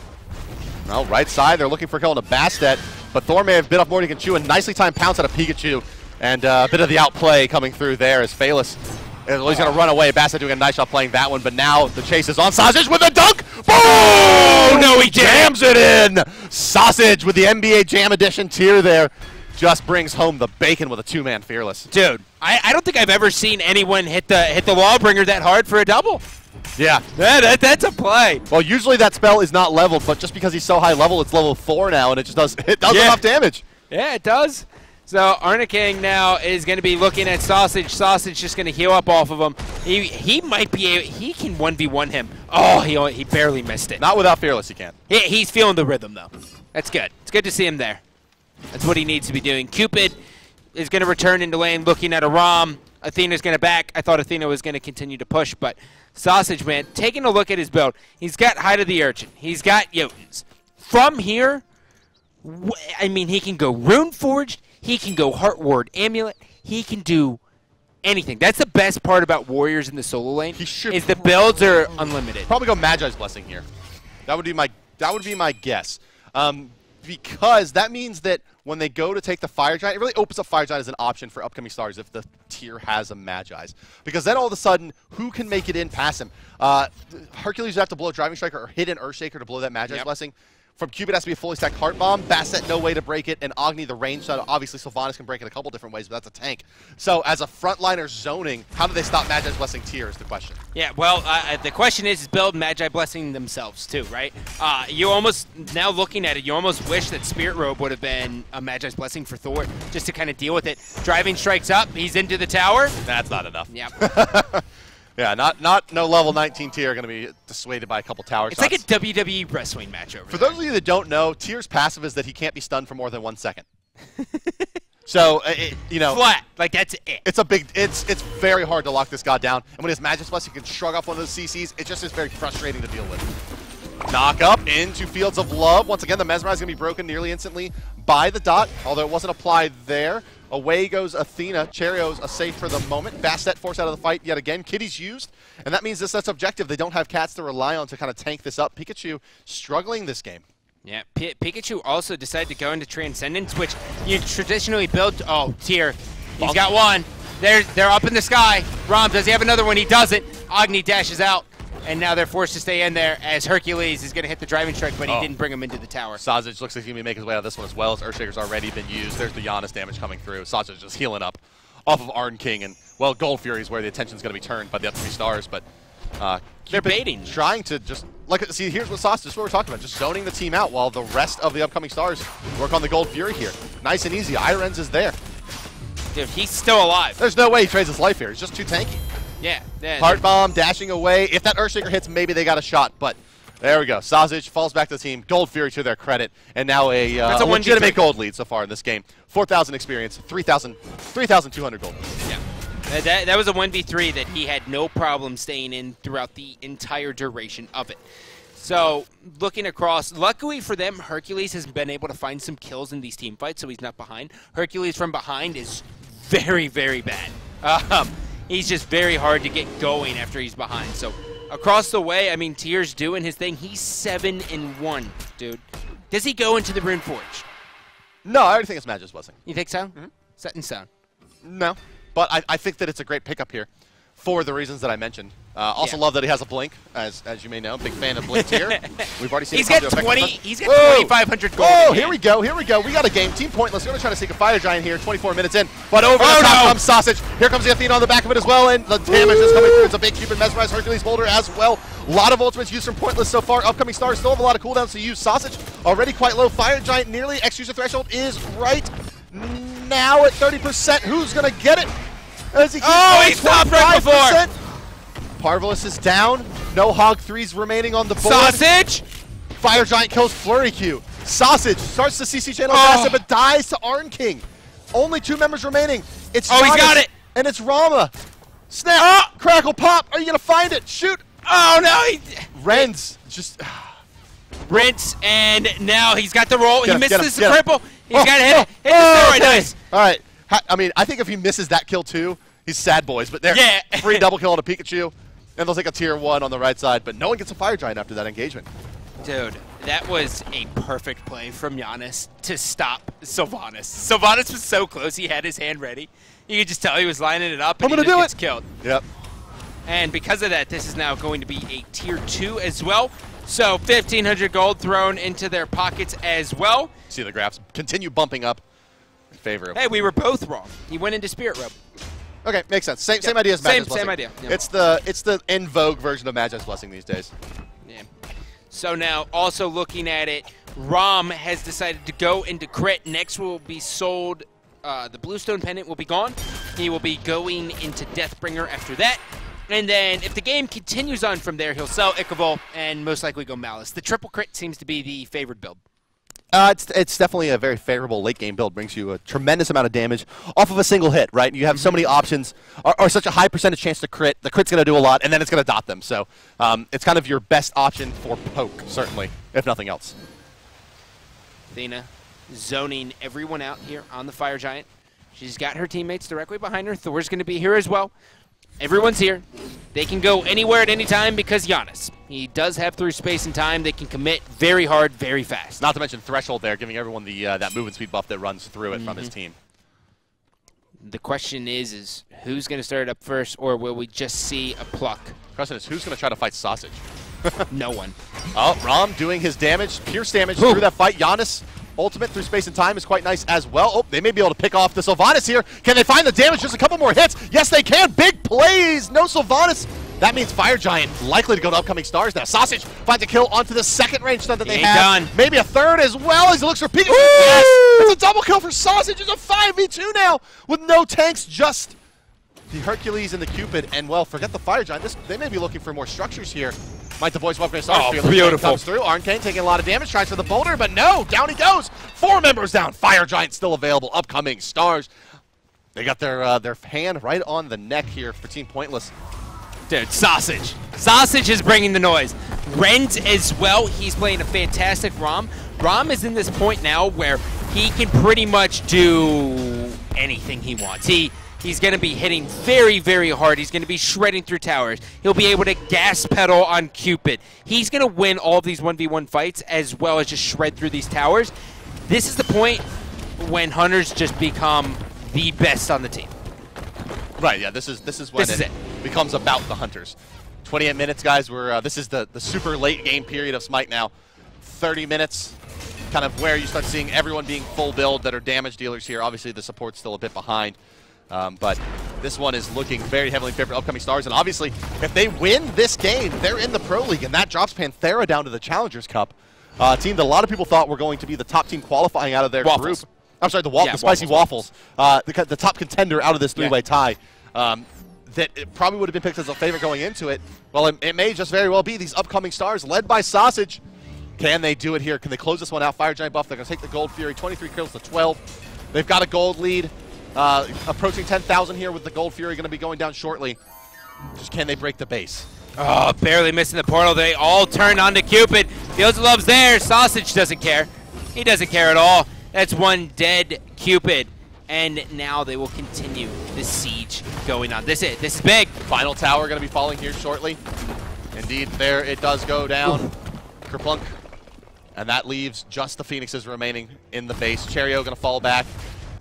[SPEAKER 2] Well, right side, they're looking for a kill on a Bastet, but Thor may have bit off more than he can chew. A nicely timed pounce out of Pikachu. And a bit of the outplay coming through there as Phaelus he's going to run away. Basset doing a nice job playing that one, but now the chase is on. Sausage with a dunk! Boom!
[SPEAKER 1] No, he
[SPEAKER 2] jams it in! Sausage with the NBA Jam Edition tier there. Just brings home the bacon with a two-man Fearless.
[SPEAKER 1] Dude, I don't think I've ever seen anyone hit the Lawbringer that hard for a double.
[SPEAKER 2] Yeah.
[SPEAKER 1] That's a play.
[SPEAKER 2] Well, usually that spell is not leveled, but just because he's so high level, it's level 4 now, and it does enough damage.
[SPEAKER 1] Yeah, it does. So Arna King now is going to be looking at Sausage. Sausage just going to heal up off of him. He might be able, he can 1v1 him. Oh, he barely missed it.
[SPEAKER 2] Not without Fearless, he can't.
[SPEAKER 1] He's feeling the rhythm, though. That's good. It's good to see him there. That's what he needs to be doing. Cupid is going to return into lane looking at a Rom. Athena's going to back. I thought Athena was going to continue to push, but Sausage, man, taking a look at his build. He's got Hide of the Urchin. He's got Jotuns. From here, I mean, he can go Rune Forged. He can go Heart Ward Amulet. He can do anything. That's the best part about Warriors in the solo lane. Is the builds are unlimited.
[SPEAKER 2] Probably go Magi's Blessing here. That would be my guess. Because that means that when they go to take the Fire Giant, it really opens up Fire Giant as an option for upcoming stars if the tier has a Magi's. Because then all of a sudden, who can make it in past him? Hercules would have to blow a Driving Striker or hit an Earthshaker to blow that Magi's Blessing. From Cupid, it has to be a fully stacked Heart Bomb. Basset, no way to break it. And Agni, the range shot. Obviously, Sylvanas can break it a couple different ways, but that's a tank. So, as a frontliner zoning, how do they stop Magi's Blessing tier is the question.
[SPEAKER 1] Yeah, well, the question is build Magi Blessing themselves, too, right? You almost, now looking at it, you almost wish that Spirit Robe would have been a Magi's Blessing for Thor, just to kind of deal with it. Driving strikes up. He's into the tower.
[SPEAKER 2] That's not enough.
[SPEAKER 1] Yep.
[SPEAKER 2] Yeah, no level 19 tier going to be dissuaded by a couple tower shots.
[SPEAKER 1] It's like a WWE wrestling match over
[SPEAKER 2] For
[SPEAKER 1] there.
[SPEAKER 2] those of you that don't know, tier's passive is that he can't be stunned for more than 1 second. So,
[SPEAKER 1] flat, like that's it.
[SPEAKER 2] It's very hard to lock this god down. And when he has Magic Plus, he can shrug off one of those CCs. It just is very frustrating to deal with. Knock up into Fields of Love. Once again, the Mesmerize is going to be broken nearly instantly by the dot, although it wasn't applied there. Away goes Athena. Cherio's a safe for the moment. Bastet forced out of the fight yet again. Kitty's used, and that means that's objective. They don't have cats to rely on to kind of tank this up. Pikachu struggling this game.
[SPEAKER 1] Yeah, Pikachu also decided to go into Transcendence, which you traditionally build. Oh, tier. He's got one. They're up in the sky. Rom, does he have another one? He doesn't. Agni dashes out. And now they're forced to stay in there as Hercules is going to hit the Driving Strike, but he didn't bring him into the tower.
[SPEAKER 2] Sausage looks like he's going to make his way out of this one as well, as Earthshaker's already been used. There's the Giannis damage coming through. Sausage just healing up off of Arn King. And, well, Gold Fury is where the attention's going to be turned by the upcoming stars. But they're
[SPEAKER 1] baiting.
[SPEAKER 2] Trying to just, see, here's what Sausage, this is what we're talking about, just zoning the team out while the rest of the upcoming stars work on the Gold Fury here. Nice and easy. hi-rez is there.
[SPEAKER 1] Dude, he's still alive.
[SPEAKER 2] There's no way he trades his life here. He's just too tanky.
[SPEAKER 1] Yeah.
[SPEAKER 2] Heart Bomb, dashing away. If that Earthshaker hits, maybe they got a shot. But there we go. Sausage falls back to the team. Gold Fury to their credit. And now a legitimate gold lead so far in this game. 4,000 experience, 3,200 gold.
[SPEAKER 1] Yeah. That was a 1v3 that he had no problem staying in throughout the entire duration of it. So, looking across, luckily for them, Hercules has been able to find some kills in these team fights, so he's not behind. Hercules from behind is very, very bad. He's just very hard to get going after he's behind. So, across the way, I mean, Tier's doing his thing. He's 7-1, dude. Does he go into the Rune Forge?
[SPEAKER 2] No, I already think it's Magic's Blessing.
[SPEAKER 1] You think so? Mm-hmm. Set in stone.
[SPEAKER 2] No, but I think that it's a great pickup here for the reasons that I mentioned. Also love that he has a blink, as you may know. Big fan of blinks here. We've already seen.
[SPEAKER 1] He's got 2,500 gold.
[SPEAKER 2] Oh, here we go. Here we go. We got a game. Team Pointless. We're going to try to seek a Fire Giant here. 24 minutes in, but over the top comes Sausage. Here comes the Athena on the back of it as well, and the damage is coming through. It's a big Cupid Mesmerize Hercules Boulder as well. A lot of ultimates used from Pointless so far. Upcoming stars still have a lot of cooldowns to use. Sausage already quite low. Fire Giant nearly X-User threshold is right now at 30%. Who's going to get it? As he
[SPEAKER 1] he stopped right before.
[SPEAKER 2] Parvulus is down. No Hog 3s remaining on the board.
[SPEAKER 1] Sausage!
[SPEAKER 2] Fire Giant kills Flurry Q. Sausage starts the CC channel assassin, but dies to Arn King. Only 2 members remaining. It's
[SPEAKER 1] he's got it!
[SPEAKER 2] And it's Rama. Snap! Crackle, pop! Are you going to find it? Shoot!
[SPEAKER 1] Oh, no!
[SPEAKER 2] Renz just...
[SPEAKER 1] Rinse, and now he's got the roll. He misses the
[SPEAKER 2] him.
[SPEAKER 1] cripple. He's got to hit the steroid. Nice.
[SPEAKER 2] All right. I mean, I think if he misses that kill too, he's sad boys. But they're free double kill on a Pikachu, and they'll take a tier 1 on the right side. But no one gets a Fire Giant after that engagement.
[SPEAKER 1] Dude, that was a perfect play from Giannis to stop Sylvanas. Sylvanas was so close. He had his hand ready. You could just tell he was lining it up, and he just gets killed.
[SPEAKER 2] Yep.
[SPEAKER 1] And because of that, this is now going to be a tier 2 as well. So 1,500 gold thrown into their pockets as well.
[SPEAKER 2] See the graphs continue bumping up in favor of.
[SPEAKER 1] Hey, we were both wrong. He went into Spirit Robe.
[SPEAKER 2] Okay, makes sense. Same idea as Magi's Blessing.
[SPEAKER 1] Same idea. Yep.
[SPEAKER 2] It's the in vogue version of Magi's Blessing these days.
[SPEAKER 1] Yeah. So now, also looking at it, Rom has decided to go into crit. Next will be sold. The Bluestone Pendant will be gone. He will be going into Deathbringer after that. And then if the game continues on from there, he'll sell Ichaival and most likely go Malice. The triple crit seems to be the favored build.
[SPEAKER 2] It's definitely a very favorable late game build. Brings you a tremendous amount of damage off of a single hit, right? You have so many options, or such a high percentage chance to crit. The crit's going to do a lot, and then it's going to dot them. So it's kind of your best option for poke, certainly, if nothing else.
[SPEAKER 1] Athena zoning everyone out here on the Fire Giant. She's got her teammates directly behind her. Thor's going to be here as well. Everyone's here. They can go anywhere at any time because Giannis. He does have through space and time. They can commit very hard, very fast.
[SPEAKER 2] Not to mention Threshold there, giving everyone the that movement speed buff that runs through it from his team.
[SPEAKER 1] The question is who's going to start it up first, or will we just see a pluck?
[SPEAKER 2] The question is, who's going to try to fight Sausage?
[SPEAKER 1] No one.
[SPEAKER 2] Oh, Rom doing his damage, pierce damage through that fight. Giannis, ultimate through space and time is quite nice as well. Oh, they may be able to pick off the Sylvanas here. Can they find the damage? Just a couple more hits. Yes, they can. Big plays. No Sylvanas. That means Fire Giant likely to go to upcoming stars now. Sausage finds a kill onto the second range stun that they have.
[SPEAKER 1] Done.
[SPEAKER 2] Maybe a third as well as he looks for Pikachu. Yes! It's a double kill for Sausage. It's a 5v2 now with no tanks, just the Hercules and the Cupid. And, well, forget the Fire Giant. They may be looking for more structures here. Might the voice upgrade stars.
[SPEAKER 1] Oh, beautiful.
[SPEAKER 2] Comes through. Arcane taking a lot of damage. Tries for the boulder, but no. Down he goes. 4 members down. Fire Giant still available. Upcoming stars. They got their hand right on the neck here for Team Pointless.
[SPEAKER 1] Dude, Sausage. Sausage is bringing the noise. Renz as well. He's playing a fantastic Rom. Rom is in this point now where he can pretty much do anything he wants. He's going to be hitting very, very hard. He's going to be shredding through towers. He'll be able to gas pedal on Cupid. He's going to win all of these 1v1 fights as well as just shred through these towers. This is the point when Hunters just become the best on the team.
[SPEAKER 2] Right, yeah, this is when it becomes about the Hunters. 28 minutes, guys. This is the super late game period of Smite now. 30 minutes, kind of where you start seeing everyone being full build that are damage dealers here. Obviously, the support's still a bit behind. But this one is looking very heavily in favor of upcoming stars. And obviously, if they win this game, they're in the Pro League. And that drops Panthera down to the Challengers Cup. A team that a lot of people thought were going to be the top team qualifying out of their group. I'm sorry, the Spicy Waffles. The top contender out of this three-way tie. That it probably would have been picked as a favorite going into it. Well, it may just very well be these upcoming stars led by Sausage. Can they do it here? Can they close this one out? Fire Giant buff. They're going to take the Gold Fury. 23 kills to 12. They've got a gold lead. Approaching 10,000 here with the Gold Fury going to be going down shortly. Just can they break the base?
[SPEAKER 1] Oh, barely missing the portal. They all turn onto Cupid. Feels the love's there. Sausage doesn't care. He doesn't care at all. That's one dead Cupid. And now they will continue the siege going on. This is big.
[SPEAKER 2] Final tower going to be falling here shortly. Indeed, there it does go down. Kerplunk. And that leaves just the Phoenixes remaining in the base. Cherio going to fall back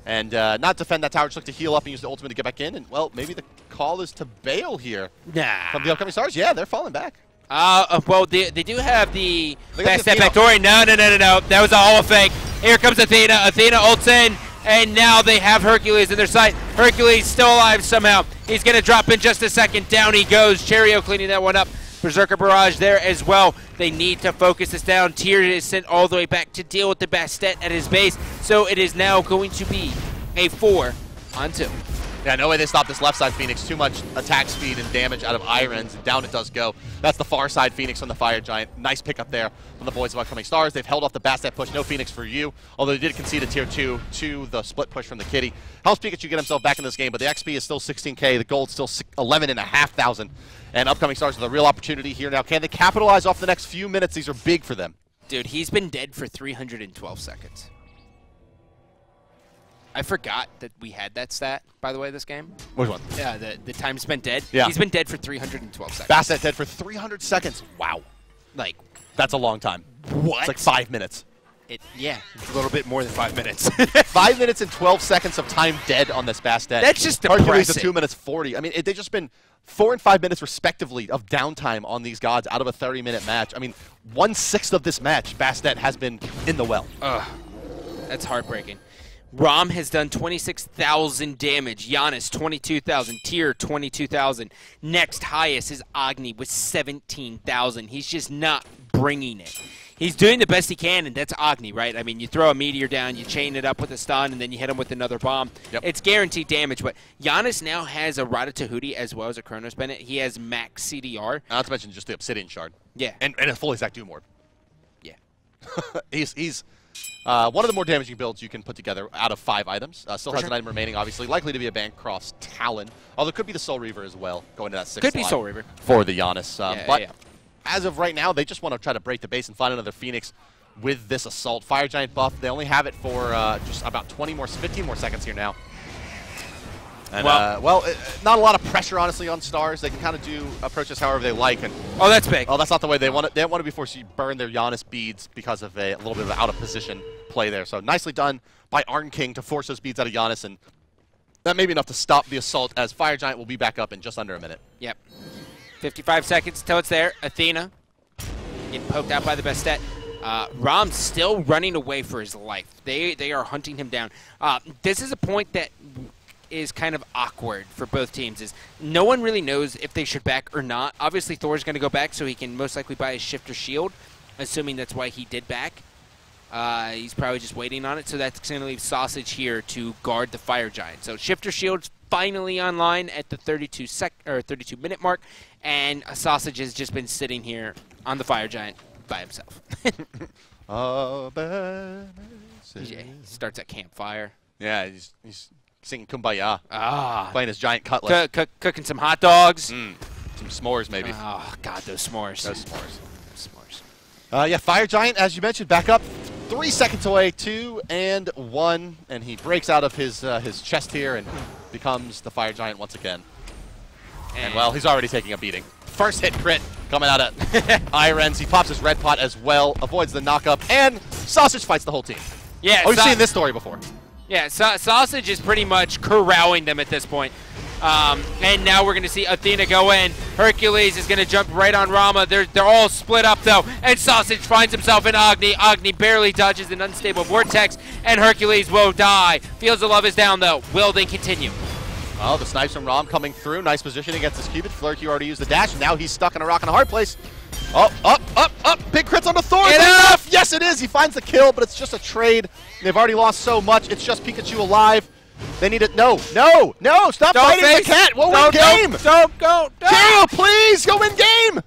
[SPEAKER 2] and not defend that tower, just look to heal up and use the ultimate to get back in. And, well, maybe the call is to bail here.
[SPEAKER 1] Nah.
[SPEAKER 2] From the upcoming stars? Yeah, they're falling back.
[SPEAKER 1] Well, they do have the best step
[SPEAKER 2] Athena.
[SPEAKER 1] backdoor. No. That was a holo fake. Here comes Athena. Athena ults in, and now they have Hercules in their sight. Hercules still alive somehow. He's going to drop in just a second. Down he goes. Cheerio cleaning that one up. Berserker Barrage there as well. They need to focus this down. Tyr is sent all the way back to deal with the Bastet at his base. So it is now going to be a 4-on-2.
[SPEAKER 2] Yeah, no way they stop this left side Phoenix. Too much attack speed and damage out of hi-rez, and down it does go. That's the far side Phoenix on the Fire Giant. Nice pickup there from the boys of Upcoming Stars. They've held off the Bastet push. No Phoenix for you, although they did concede a tier 2 to the split push from the Kitty. Helps Pikachu get himself back in this game, but the XP is still 16K. The gold's still 11,500. And Upcoming Stars with a real opportunity here now. Can they capitalize off the next few minutes? These are big for them.
[SPEAKER 1] Dude, he's been dead for 312 seconds. I forgot that we had that stat, by the way, this game.
[SPEAKER 2] Which one?
[SPEAKER 1] Yeah, the time spent dead.
[SPEAKER 2] Yeah.
[SPEAKER 1] He's been dead for 312 seconds.
[SPEAKER 2] Bastet dead for 300 seconds. Wow.
[SPEAKER 1] Like,
[SPEAKER 2] That's a long time.
[SPEAKER 1] what?
[SPEAKER 2] It's like 5 minutes.
[SPEAKER 1] Yeah, a little bit more than 5 minutes.
[SPEAKER 2] 5 minutes and 12 seconds of time dead on this Bastet.
[SPEAKER 1] That's just
[SPEAKER 2] Hercules
[SPEAKER 1] depressing.
[SPEAKER 2] at 2 minutes 40. I mean, they've just been 4 and 5 minutes respectively of downtime on these gods out of a 30-minute match. I mean, 1/6 of this match, Bastet has been in the well.
[SPEAKER 1] Ugh, that's heartbreaking. Rom has done 26,000 damage. Giannis, 22,000. Tyr, 22,000. Next highest is Agni with 17,000. He's just not bringing it. He's doing the best he can, and that's Agni, right? I mean, you throw a meteor down, you chain it up with a stun, and then you hit him with another bomb.
[SPEAKER 2] Yep.
[SPEAKER 1] It's guaranteed damage, but Giannis now has a Ratatouille as well as a Chronos Bennett. He has max CDR.
[SPEAKER 2] Not to mention just the Obsidian Shard.
[SPEAKER 1] Yeah.
[SPEAKER 2] And a full exact Doom Orb.
[SPEAKER 1] Yeah.
[SPEAKER 2] He's one of the more damaging builds you can put together out of 5 items. Still has an item remaining, obviously. Likely to be a Bancross Talon. Although it could be the Soul Reaver as well, going to that 6th
[SPEAKER 1] Could be
[SPEAKER 2] slot
[SPEAKER 1] Soul Reaver.
[SPEAKER 2] for the Giannis. But
[SPEAKER 1] yeah.
[SPEAKER 2] as of right now, they just want to try to break the base and find another Phoenix with this Assault. Fire Giant buff, they only have it for just about 15 more seconds here now. And, not a lot of pressure, honestly, on Stars. They can kind of approach this however they like. And
[SPEAKER 1] Oh, that's big.
[SPEAKER 2] oh, that's not the way they want it. They don't want to be forced to burn their Giannis beads because of a little bit of out-of-position play there. So nicely done by Arn King to force those beads out of Giannis, and that may be enough to stop the Assault, as Fire Giant will be back up in just under a minute.
[SPEAKER 1] Yep. 55 seconds till it's there. Athena getting poked out by the Bastet. Rom's still running away for his life. They are hunting him down. This is a point that is kind of awkward for both teams. Is no one really knows if they should back or not. Obviously, Thor's going to go back so he can most likely buy his Shifter Shield, assuming that's why he did back. He's probably just waiting on it, so that's going to leave Sausage here to guard the Fire Giant. So Shifter Shield's finally online at the 32-minute mark, and Sausage has just been sitting here on the Fire Giant by himself. He starts at campfire.
[SPEAKER 2] Yeah, he's singing Kumbaya,
[SPEAKER 1] Ah,
[SPEAKER 2] playing his giant cutlass.
[SPEAKER 1] cooking some hot dogs.
[SPEAKER 2] Some s'mores, maybe.
[SPEAKER 1] Oh God, those s'mores.
[SPEAKER 2] Those s'mores.
[SPEAKER 1] S'mores.
[SPEAKER 2] Yeah, Fire Giant, as you mentioned, back up. 3 seconds away, 2 and 1, and he breaks out of his chest here and becomes the Fire Giant once again. And well, he's already taking a beating. First hit crit coming out of hi-rez. He pops his red pot as well, avoids the knockup, and Sausage fights the whole team.
[SPEAKER 1] Yeah,
[SPEAKER 2] we've seen this story before.
[SPEAKER 1] Yeah, Sausage is pretty much corralling them at this point. And now we're going to see Athena go in. Hercules is going to jump right on Rama. They're all split up, though. And Sausage finds himself in Agni. Agni barely dodges an unstable vortex, and Hercules will die. Fields of Love is down, though. Will they continue?
[SPEAKER 2] Oh, the snipes from Rom coming through. Nice position against his Cupid. Flurky already used the dash, and now he's stuck in a rock and a hard place. Oh, up. Big crits on the Thor. Enough! Yes, it is. He finds the kill, but it's just a trade. They've already lost so much. It's just Pikachu alive. They need it. No. Stop fighting the cat. We'll win game.
[SPEAKER 1] Don't go.
[SPEAKER 2] Cheerio, please. Go win game.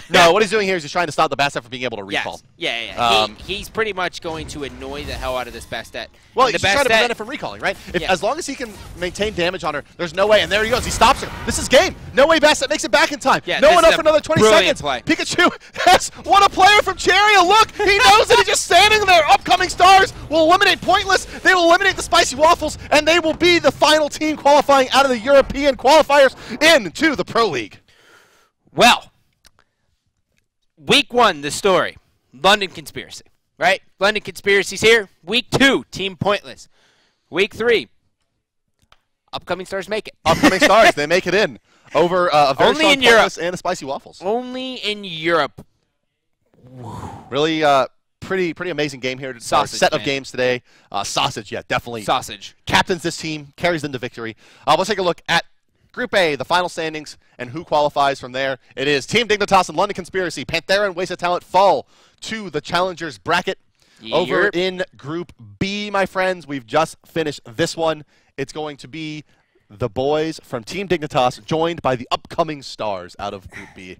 [SPEAKER 2] No, what he's doing here is he's trying to stop the Bastet from being able to recall.
[SPEAKER 1] Yes. Yeah. He's pretty much going to annoy the hell out of this Bastet.
[SPEAKER 2] Well, he's trying to prevent it from recalling, right? As long as he can maintain damage on her, there's no way. And there he goes. He stops her. This is game. No way Bastet makes it back in time.
[SPEAKER 1] Yeah,
[SPEAKER 2] no one up for another 20 seconds.
[SPEAKER 1] Play.
[SPEAKER 2] Pikachu has won a player from Cheerio. Look, he knows that he's just standing there. Upcoming Stars will eliminate Pointless. They will eliminate the Spicy Waffles, and they will be the final team qualifying out of the European qualifiers into the Pro League.
[SPEAKER 1] Well, week 1, the story. London Conspiracy, right? London Conspiracy's here. Week 2, Team Pointless. Week 3, Upcoming stars make it.
[SPEAKER 2] Upcoming stars, they make it in over a very
[SPEAKER 1] Only
[SPEAKER 2] strong
[SPEAKER 1] in Europe.
[SPEAKER 2] Pointless and a spicy waffles.
[SPEAKER 1] Only in Europe.
[SPEAKER 2] Really, pretty amazing game here.
[SPEAKER 1] Sausage,
[SPEAKER 2] set of
[SPEAKER 1] man.
[SPEAKER 2] games today. Sausage, yeah, definitely.
[SPEAKER 1] Sausage.
[SPEAKER 2] Captains this team, carries them to victory. Let's take a look at Group A, the final standings, and who qualifies from there. It is Team Dignitas and London Conspiracy. Panthera and Wasted Talent fall to the Challengers bracket. Over in Group B, my friends, we've just finished this one. It's going to be the boys from Team Dignitas joined by the upcoming stars out of Group B.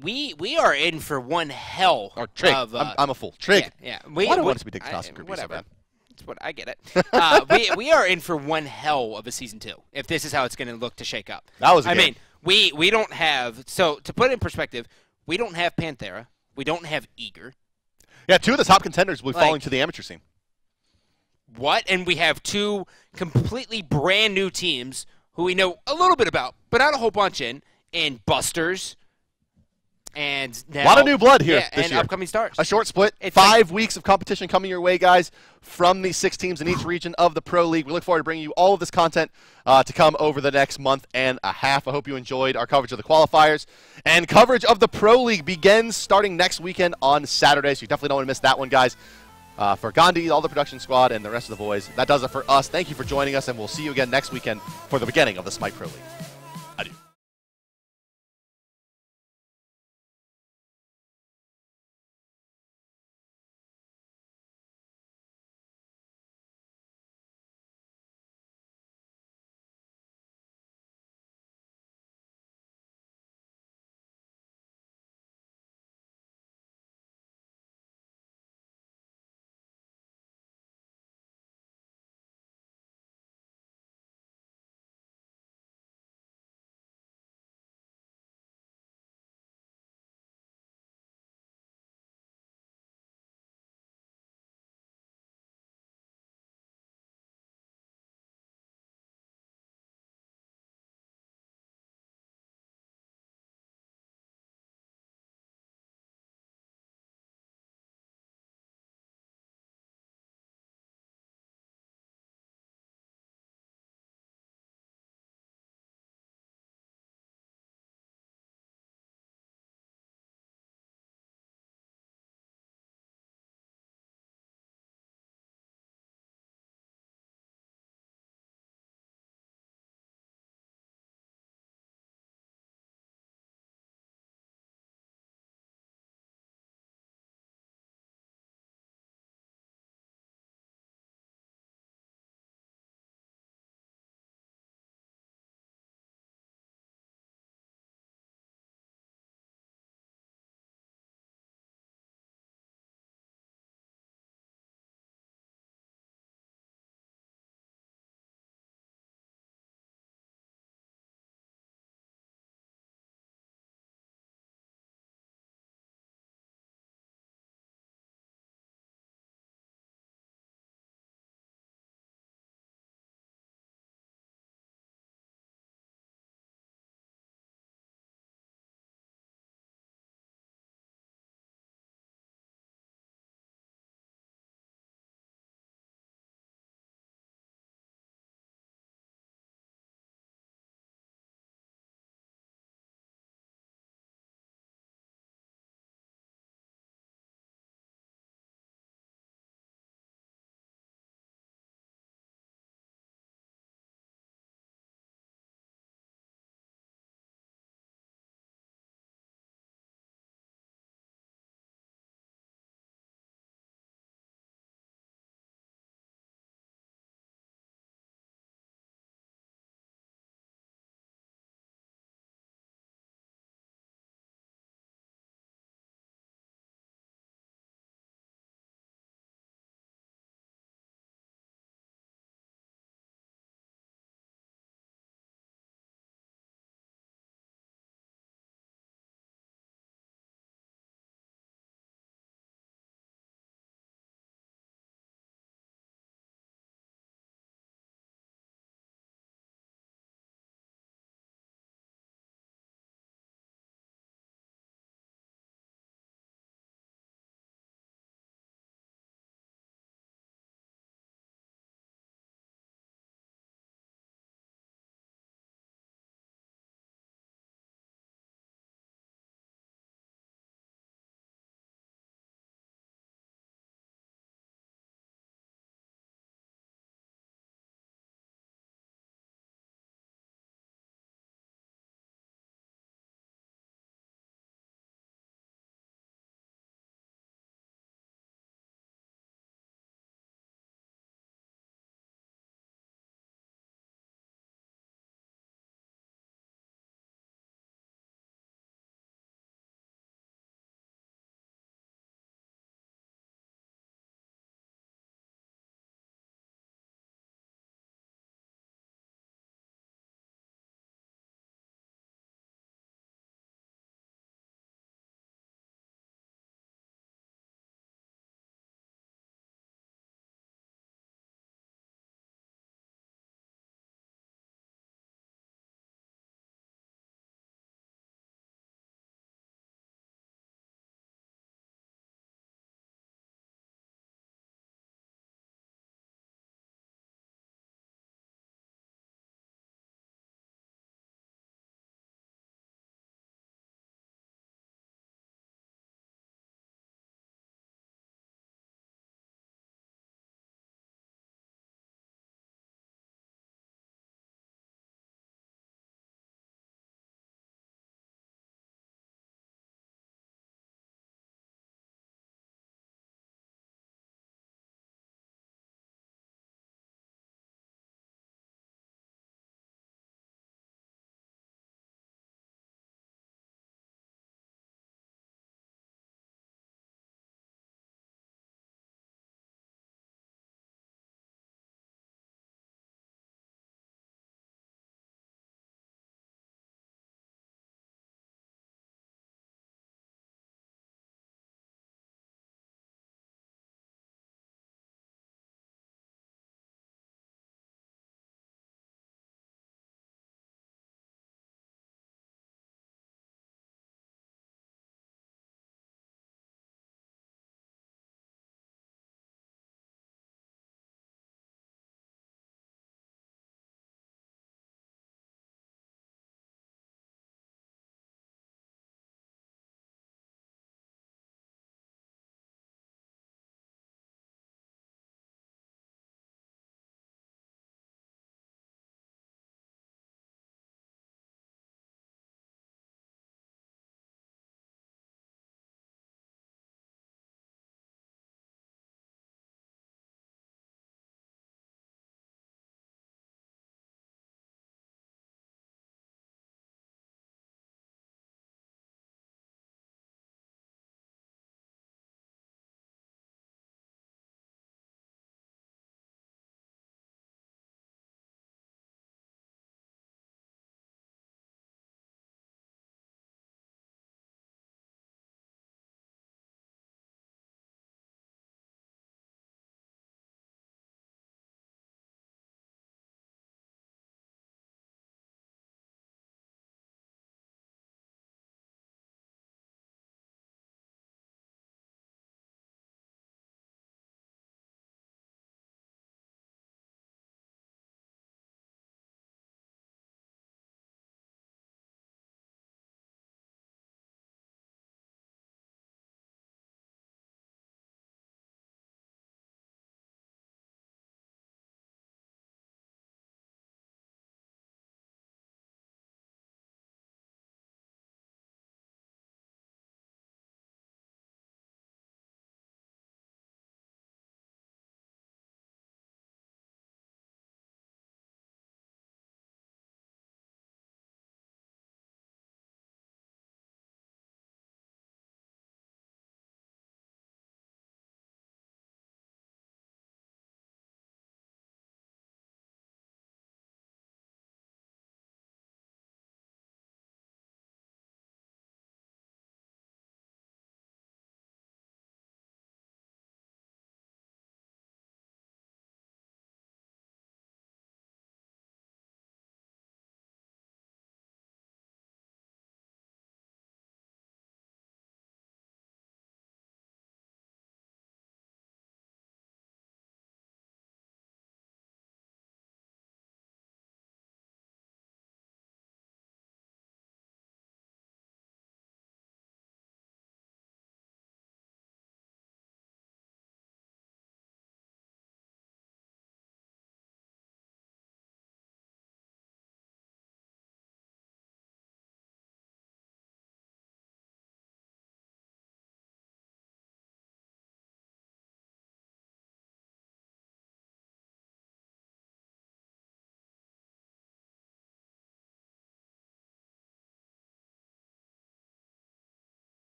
[SPEAKER 1] We are in for one hell
[SPEAKER 2] Trig.
[SPEAKER 1] of...
[SPEAKER 2] I'm a fool. Trig.
[SPEAKER 1] Yeah.
[SPEAKER 2] Why do I want it to be Dignitas in Group B so
[SPEAKER 1] whatever.
[SPEAKER 2] bad?
[SPEAKER 1] That's what I get it. we are in for one hell of a season 2, if this is how it's going to look to shake up.
[SPEAKER 2] That was a game.
[SPEAKER 1] mean, we don't have... So, to put it in perspective, we don't have Panthera. We don't have Eager.
[SPEAKER 2] Yeah, 2 of the top contenders will be falling to the amateur scene.
[SPEAKER 1] What? And we have 2 completely brand new teams who we know a little bit about, but not a whole bunch in Busters, and now,
[SPEAKER 2] a lot of new blood here this
[SPEAKER 1] and
[SPEAKER 2] year.
[SPEAKER 1] upcoming stars.
[SPEAKER 2] A short split.
[SPEAKER 1] It's
[SPEAKER 2] 5 weeks of competition coming your way, guys, from the 6 teams in each region of the Pro League. We look forward to bringing you all of this content to come over the next month and a half. I hope you enjoyed our coverage of the qualifiers. And coverage of the Pro League begins starting next weekend on Saturday, so you definitely don't want to miss that one, guys. For Gandhi, all the production squad, and the rest of the boys, that does it for us. Thank you for joining us, and we'll see you again next weekend for the beginning of the Smite Pro League.